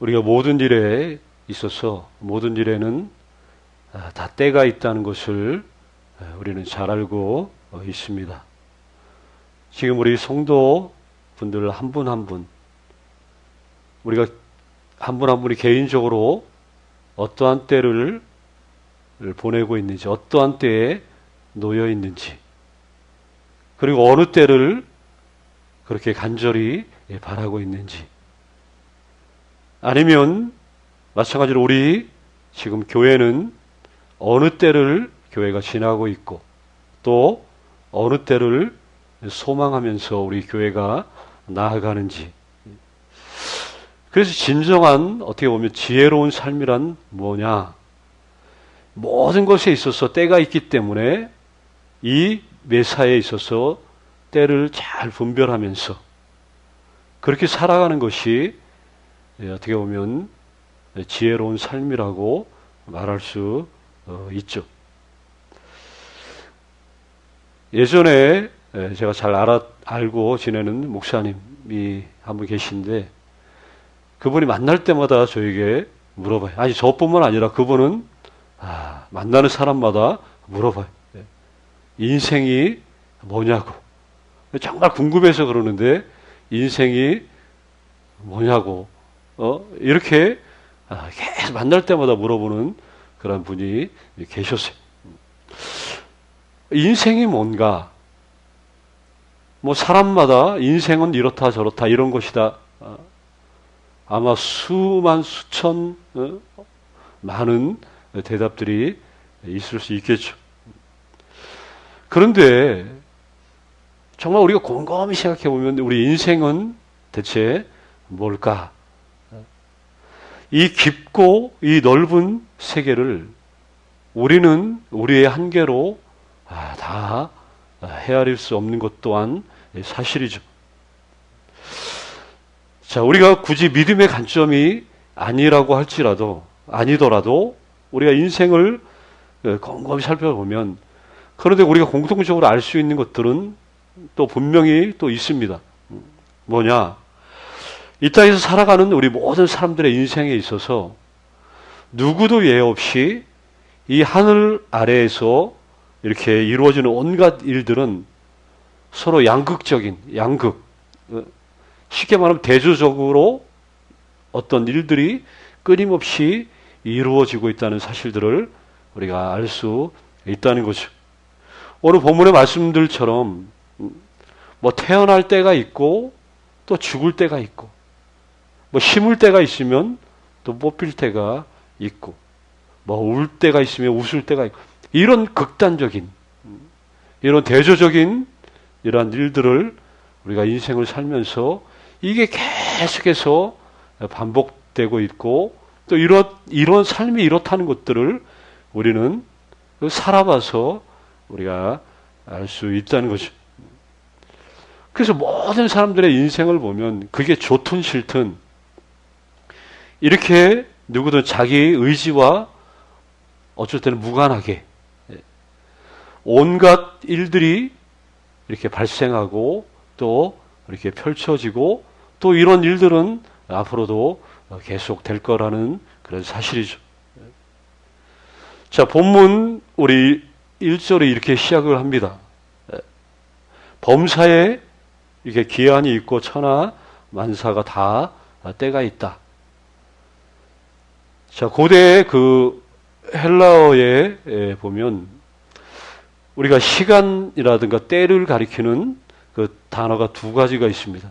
우리가 모든 일에 있어서 모든 일에는 다 때가 있다는 것을 우리는 잘 알고 있습니다. 지금 우리 성도 분들 한 분 한 분, 우리가 한 분 한 분이 개인적으로 어떠한 때를 보내고 있는지, 어떠한 때에 놓여 있는지, 그리고 어느 때를 그렇게 간절히 바라고 있는지, 아니면 마찬가지로 우리 지금 교회는 어느 때를 교회가 지나고 있고 또 어느 때를 소망하면서 우리 교회가 나아가는지. 그래서 진정한 어떻게 보면 지혜로운 삶이란 뭐냐? 모든 것에 있어서 때가 있기 때문에 이 매사에 있어서 때를 잘 분별하면서 그렇게 살아가는 것이 어떻게 보면 지혜로운 삶이라고 말할 수 있죠. 예전에 제가 잘 알고 지내는 목사님이 한 분 계신데 그분이 만날 때마다 저에게 물어봐요. 아니 저뿐만 아니라 그분은 만나는 사람마다 물어봐요. 인생이 뭐냐고. 정말 궁금해서 그러는데 인생이 뭐냐고. 이렇게 계속 만날 때마다 물어보는 그런 분이 계셨어요. 인생이 뭔가? 뭐 사람마다 인생은 이렇다 저렇다 이런 것이다. 아마 수만 수천 많은 대답들이 있을 수 있겠죠. 그런데 정말 우리가 곰곰이 생각해 보면 우리 인생은 대체 뭘까? 이 깊고 이 넓은 세계를 우리는 우리의 한계로 다 헤아릴 수 없는 것 또한 사실이죠. 자, 우리가 굳이 믿음의 관점이 아니더라도 우리가 인생을 곰곰이 살펴보면 그런데 우리가 공통적으로 알 수 있는 것들은 또 분명히 또 있습니다. 뭐냐? 이 땅에서 살아가는 우리 모든 사람들의 인생에 있어서 누구도 예 없이 이 하늘 아래에서 이렇게 이루어지는 온갖 일들은 서로 양극, 쉽게 말하면 대조적으로 어떤 일들이 끊임없이 이루어지고 있다는 사실들을 우리가 알 수 있다는 거죠. 오늘 본문의 말씀들처럼 뭐 태어날 때가 있고 또 죽을 때가 있고 뭐 심을 때가 있으면 또 뽑힐 때가 있고 뭐 울 때가 있으면 웃을 때가 있고 이런 극단적인 이런 대조적인 이러한 일들을 우리가 인생을 살면서 이게 계속해서 반복되고 있고 또 이런 삶이 이렇다는 것들을 우리는 살아봐서 우리가 알 수 있다는 거죠. 그래서 모든 사람들의 인생을 보면 그게 좋든 싫든 이렇게 누구든 자기 의지와 어쩔 때는 무관하게 온갖 일들이 이렇게 발생하고 또 이렇게 펼쳐지고 또 이런 일들은 앞으로도 계속 될 거라는 그런 사실이죠. 자, 본문 우리 1절에 이렇게 시작을 합니다. 범사에 이렇게 기한이 있고 천하 만사가 다 때가 있다. 자, 고대 그 헬라어에 보면 우리가 시간이라든가 때를 가리키는 그 단어가 두 가지가 있습니다.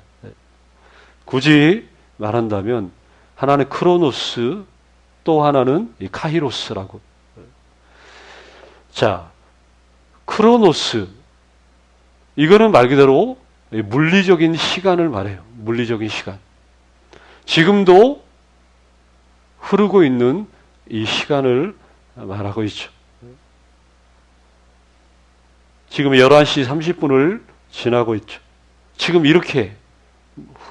굳이 말한다면 하나는 크로노스 또 하나는 이 카이로스라고. 자, 크로노스 이거는 말 그대로 물리적인 시간을 말해요. 물리적인 시간. 지금도 흐르고 있는 이 시간을 말하고 있죠. 지금 11시 30분을 지나고 있죠. 지금 이렇게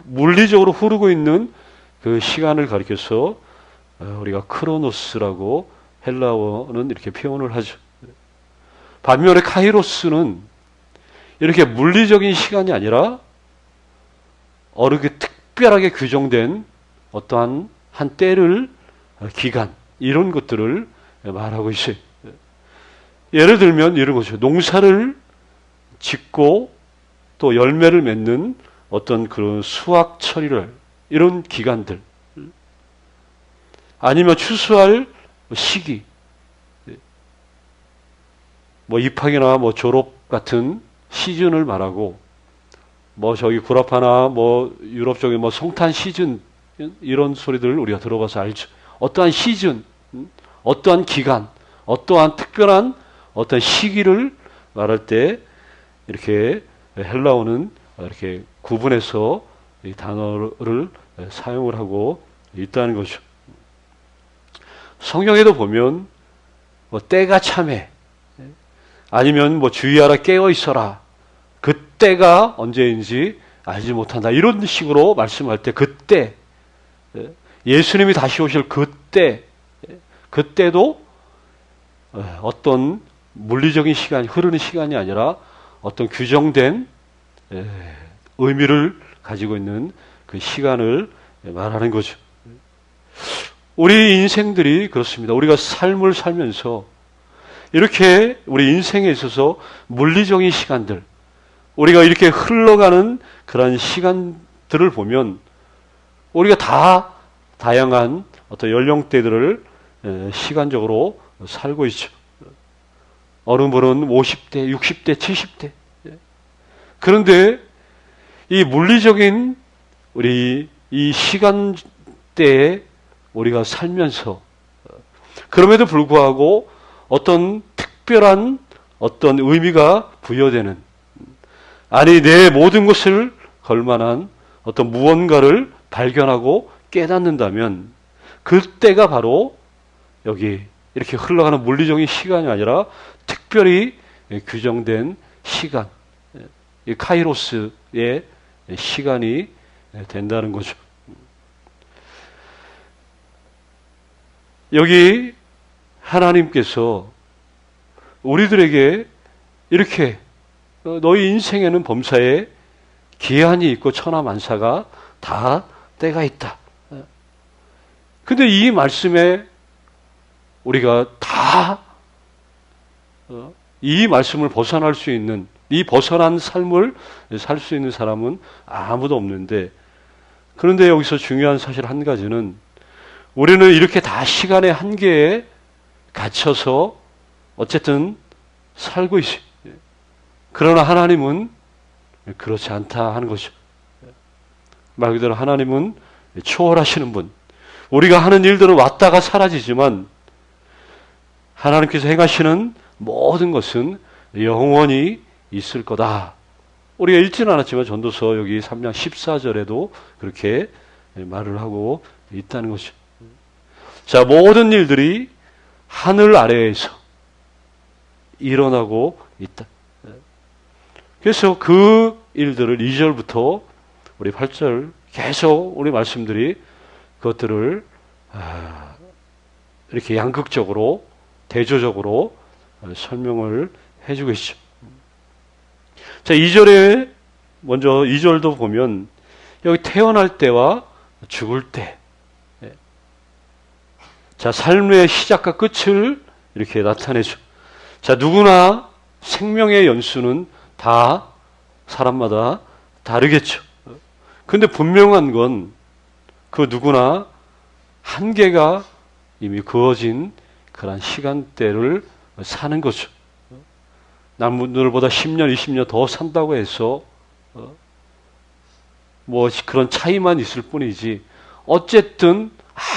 물리적으로 흐르고 있는 그 시간을 가리켜서 우리가 크로노스라고 헬라어는 이렇게 표현을 하죠. 반면에 카이로스는 이렇게 물리적인 시간이 아니라 어느 게 특별하게 규정된 어떠한 한 때를, 기간, 이런 것들을 말하고 있어요. 예를 들면 이런 거죠. 농사를 짓고 또 열매를 맺는 어떤 그런 수확철이를, 이런 기간들, 아니면 추수할 시기, 뭐 입학이나 뭐 졸업 같은 시즌을 말하고, 뭐 저기 구라파나 뭐 유럽 쪽에 뭐 성탄 시즌, 이런 소리들을 우리가 들어봐서 알죠. 어떠한 시즌, 어떠한 기간, 어떠한 특별한 어떤 시기를 말할 때 이렇게 헬라어는 이렇게 구분해서 이 단어를 사용을 하고 있다는 거죠. 성경에도 보면 뭐 때가 참해, 아니면 뭐 주의하라, 깨어 있어라, 그때가 언제인지 알지 못한다, 이런 식으로 말씀할 때 그때, 예수님이 다시 오실 그때, 그때도 어떤 물리적인 시간이 흐르는 시간이 아니라 어떤 규정된 의미를 가지고 있는 그 시간을 말하는 거죠. 우리 인생들이 그렇습니다. 우리가 삶을 살면서 이렇게 우리 인생에 있어서 물리적인 시간들, 우리가 이렇게 흘러가는 그런 시간들을 보면 우리가 다 다양한 어떤 연령대들을 시간적으로 살고 있죠. 어느 분은 50대, 60대, 70대. 그런데 이 물리적인 우리 이 시간대에 우리가 살면서, 그럼에도 불구하고 어떤 특별한 어떤 의미가 부여되는, 아니 내 모든 것을 걸만한 어떤 무언가를 발견하고 깨닫는다면 그때가 바로 여기 이렇게 흘러가는 물리적인 시간이 아니라 특별히 규정된 시간, 이 카이로스의 시간이 된다는 거죠. 여기 하나님께서 우리들에게 이렇게 너희 인생에는 범사에 기한이 있고 천하만사가 다 때가 있다. 근데 이 말씀에 우리가 다 이 말씀을 벗어날 수 있는, 이 벗어난 삶을 살 수 있는 사람은 아무도 없는데, 그런데 여기서 중요한 사실 한 가지는 우리는 이렇게 다 시간의 한계에 갇혀서 어쨌든 살고 있어요. 그러나 하나님은 그렇지 않다 하는 거죠. 말 그대로 하나님은 초월하시는 분. 우리가 하는 일들은 왔다가 사라지지만 하나님께서 행하시는 모든 것은 영원히 있을 거다. 우리가 읽지는 않았지만 전도서 여기 3장 14절에도 그렇게 말을 하고 있다는 거죠. 자, 모든 일들이 하늘 아래에서 일어나고 있다. 그래서 그 일들을 2절부터 우리 8절 계속 우리 말씀들이 그것들을 이렇게 양극적으로, 대조적으로 설명을 해주고 있죠. 자, 2절에 먼저 2절도 보면 여기 태어날 때와 죽을 때, 자, 삶의 시작과 끝을 이렇게 나타내죠. 자, 누구나 생명의 연수는 다 사람마다 다르겠죠. 근데 분명한 건 그 누구나 한계가 이미 그어진 그런 시간대를 사는 거죠. 남들보다 10년, 20년 더 산다고 해서 뭐 그런 차이만 있을 뿐이지, 어쨌든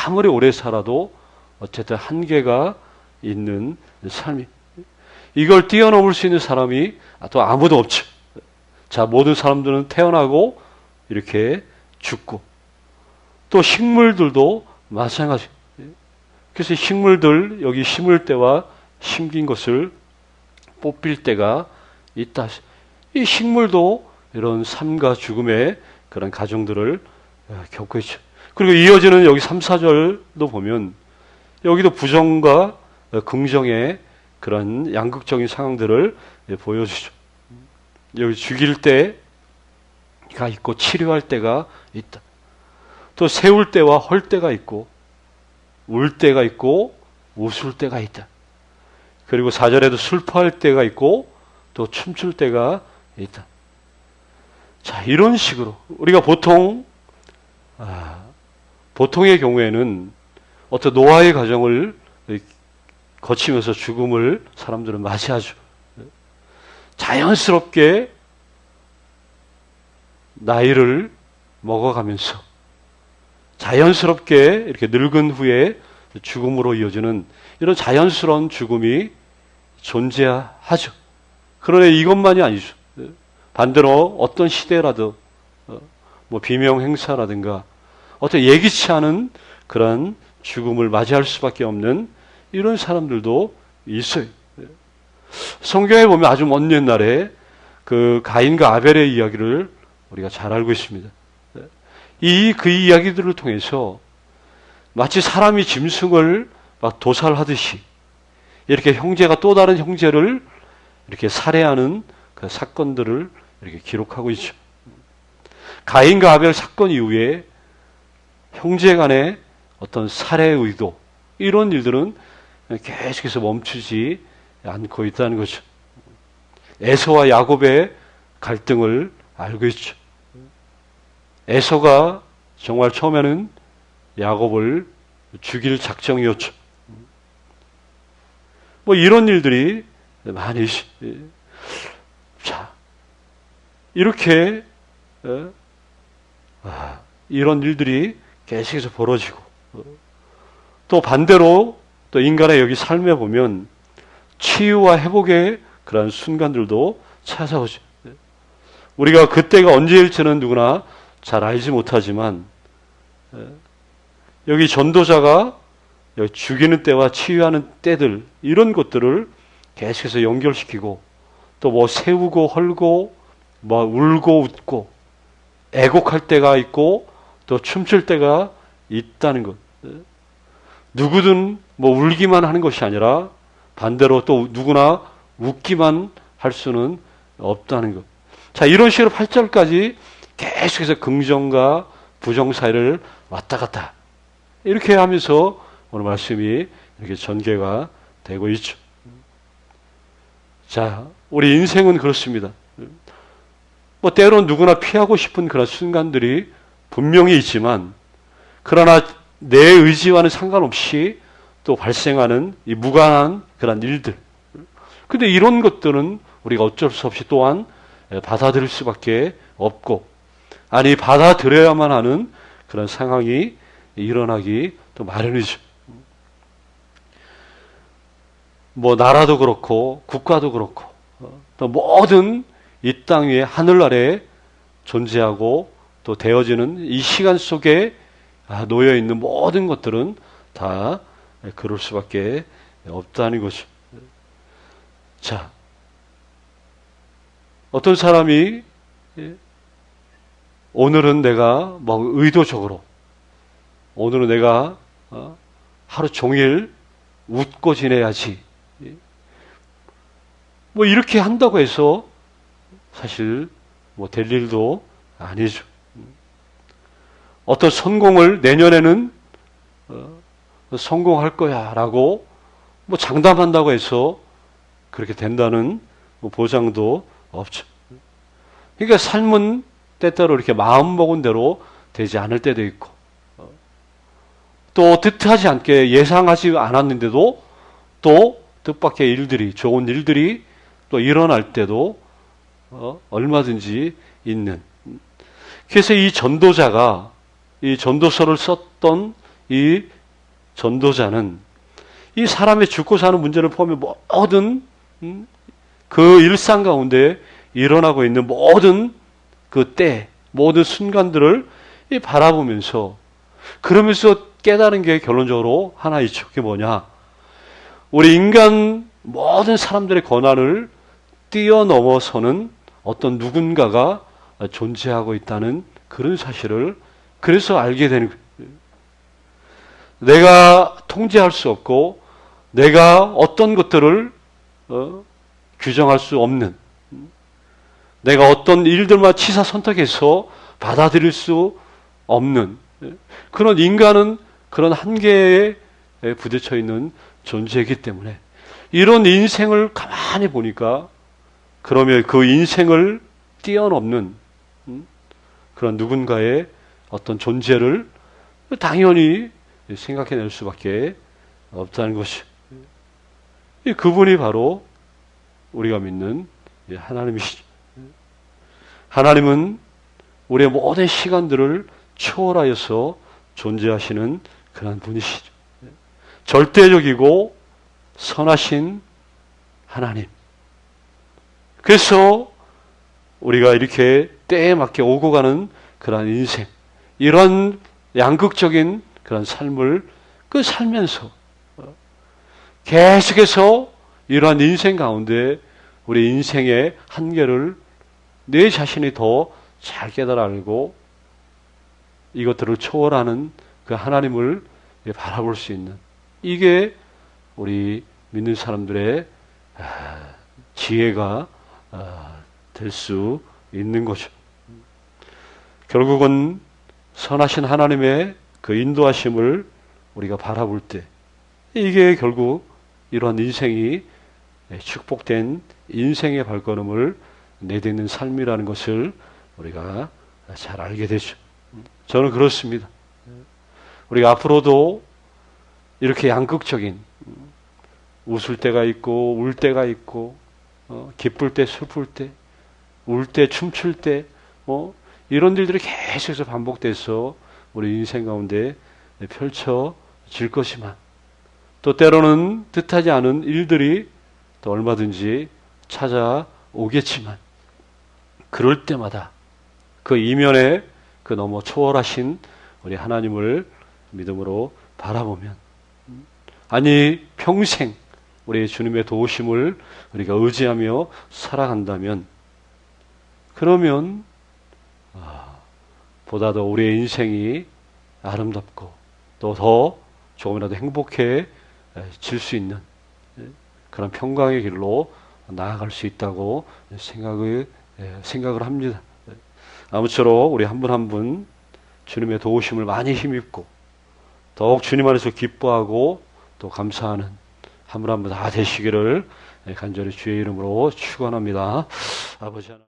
아무리 오래 살아도 어쨌든 한계가 있는 삶이, 이걸 뛰어넘을 수 있는 사람이 또 아무도 없죠. 자, 모든 사람들은 태어나고 이렇게 죽고, 또 식물들도 마찬가지. 그래서 식물들, 여기 심을 때와 심긴 것을 뽑힐 때가 있다. 이 식물도 이런 삶과 죽음의 그런 과정들을 겪고 있죠. 그리고 이어지는 여기 3, 4절도 보면 여기도 부정과 긍정의 그런 양극적인 상황들을 보여주죠. 여기 죽일 때가 있고 치료할 때가 있다. 또 세울 때와 헐 때가 있고 울 때가 있고 웃을 때가 있다. 그리고 4절에도 슬퍼할 때가 있고 또 춤출 때가 있다. 자, 이런 식으로 우리가 보통의 경우에는 어떤 노아의 가정을 거치면서 죽음을 사람들은 맞이하죠. 자연스럽게 나이를 먹어가면서 자연스럽게 이렇게 늙은 후에 죽음으로 이어지는 이런 자연스러운 죽음이 존재하죠. 그러나 이것만이 아니죠. 반대로 어떤 시대라도 뭐 비명 행사라든가 어떤 예기치 않은 그런 죽음을 맞이할 수밖에 없는 이런 사람들도 있어요. 성경에 보면 아주 먼 옛날에 그 가인과 아벨의 이야기를 우리가 잘 알고 있습니다. 그 이야기들을 통해서 마치 사람이 짐승을 막 도살하듯이 이렇게 형제가 또 다른 형제를 이렇게 살해하는 그 사건들을 이렇게 기록하고 있죠. 가인과 아벨 사건 이후에 형제 간의 어떤 살해 의도 이런 일들은 계속해서 멈추지 않고 있다는 거죠. 에서와 야곱의 갈등을 알고 있죠. 에서가 정말 처음에는 야곱을 죽일 작정이었죠. 뭐 이런 일들이 많이 자, 이렇게 이런 일들이 계속해서 벌어지고 또 반대로 또 인간의 여기 삶에 보면 치유와 회복의 그러한 순간들도 찾아오죠. 우리가 그때가 언제일지는 누구나 잘 알지 못하지만 여기 전도자가 여기 죽이는 때와 치유하는 때들 이런 것들을 계속해서 연결시키고 또 뭐 세우고 헐고 뭐 울고 웃고 애곡할 때가 있고 또 춤출 때가 있다는 것. 누구든 뭐 울기만 하는 것이 아니라 반대로 또 누구나 웃기만 할 수는 없다는 것. 자, 이런 식으로 8절까지 계속해서 긍정과 부정 사이를 왔다 갔다 이렇게 하면서 오늘 말씀이 이렇게 전개가 되고 있죠. 자, 우리 인생은 그렇습니다. 뭐 때로는 누구나 피하고 싶은 그런 순간들이 분명히 있지만 그러나 내 의지와는 상관없이 또 발생하는 이 무관한 그런 일들. 근데 이런 것들은 우리가 어쩔 수 없이 또한 받아들일 수밖에 없고 아니 받아들여야만 하는 그런 상황이 일어나기 또 마련이죠. 뭐 나라도 그렇고 국가도 그렇고 또 모든 이 땅 위에 하늘 아래에 존재하고 또 되어지는 이 시간 속에 놓여 있는 모든 것들은 다 그럴 수밖에 없다는 거죠. 자, 어떤 사람이 오늘은 내가 뭐 의도적으로 오늘은 내가 하루 종일 웃고 지내야지 뭐 이렇게 한다고 해서 사실 뭐 될 일도 아니죠. 어떤 성공을 내년에는 성공할 거야 라고 뭐 장담한다고 해서 그렇게 된다는 뭐 보장도 없죠. 그러니까 삶은 때때로 이렇게 마음먹은 대로 되지 않을 때도 있고 또 뜻하지 않게 예상하지 않았는데도 또 뜻밖의 일들이 좋은 일들이 또 일어날 때도 얼마든지 있는. 그래서 이 전도자가 이 전도서를 썼던 이 전도자는 이 사람의 죽고 사는 문제를 보면 모든 그 일상 가운데 일어나고 있는 모든 그 때, 모든 순간들을 바라보면서 그러면서 깨달은 게 결론적으로 하나 있죠. 그게 뭐냐? 우리 인간 모든 사람들의 권한을 뛰어넘어서는 어떤 누군가가 존재하고 있다는 그런 사실을 그래서 알게 되는 거예요. 내가 통제할 수 없고 내가 어떤 것들을 규정할 수 없는 내가 어떤 일들만 치사선택해서 받아들일 수 없는 그런 인간은 그런 한계에 부딪혀 있는 존재이기 때문에 이런 인생을 가만히 보니까 그러면 그 인생을 뛰어넘는 그런 누군가의 어떤 존재를 당연히 생각해낼 수밖에 없다는 것이. 그분이 바로 우리가 믿는 하나님이시죠. 하나님은 우리의 모든 시간들을 초월하여서 존재하시는 그런 분이시죠. 절대적이고 선하신 하나님. 그래서 우리가 이렇게 때에 맞게 오고 가는 그런 인생, 이런 양극적인 그런 삶을 살면서 계속해서 이러한 인생 가운데 우리 인생의 한계를 내 자신이 더 잘 깨달아 알고 이것들을 초월하는 그 하나님을 바라볼 수 있는, 이게 우리 믿는 사람들의 지혜가 될 수 있는 거죠. 결국은 선하신 하나님의 그 인도하심을 우리가 바라볼 때 이게 결국 이러한 인생이 축복된 인생의 발걸음을 내딛는 삶이라는 것을 우리가 잘 알게 되죠. 저는 그렇습니다. 우리가 앞으로도 이렇게 양극적인, 웃을 때가 있고 울 때가 있고 기쁠 때 슬플 때, 울 때 춤출 때 이런 일들이 계속해서 반복돼서 우리 인생 가운데 펼쳐질 것이만, 또 때로는 뜻하지 않은 일들이 또 얼마든지 찾아오겠지만, 그럴 때마다 그 이면에 그 너무 초월하신 우리 하나님을 믿음으로 바라보면, 아니 평생 우리 주님의 도우심을 우리가 의지하며 살아간다면, 그러면 보다 더 우리의 인생이 아름답고 또 더 조금이라도 행복해질 수 있는 그런 평강의 길로 나아갈 수 있다고 생각을 합니다. 아무쪼록 우리 한 분 한 분 주님의 도우심을 많이 힘입고 더욱 주님 안에서 기뻐하고 또 감사하는 한 분 한 분 다 되시기를 간절히 주의 이름으로 축원합니다. 아버지 하나님.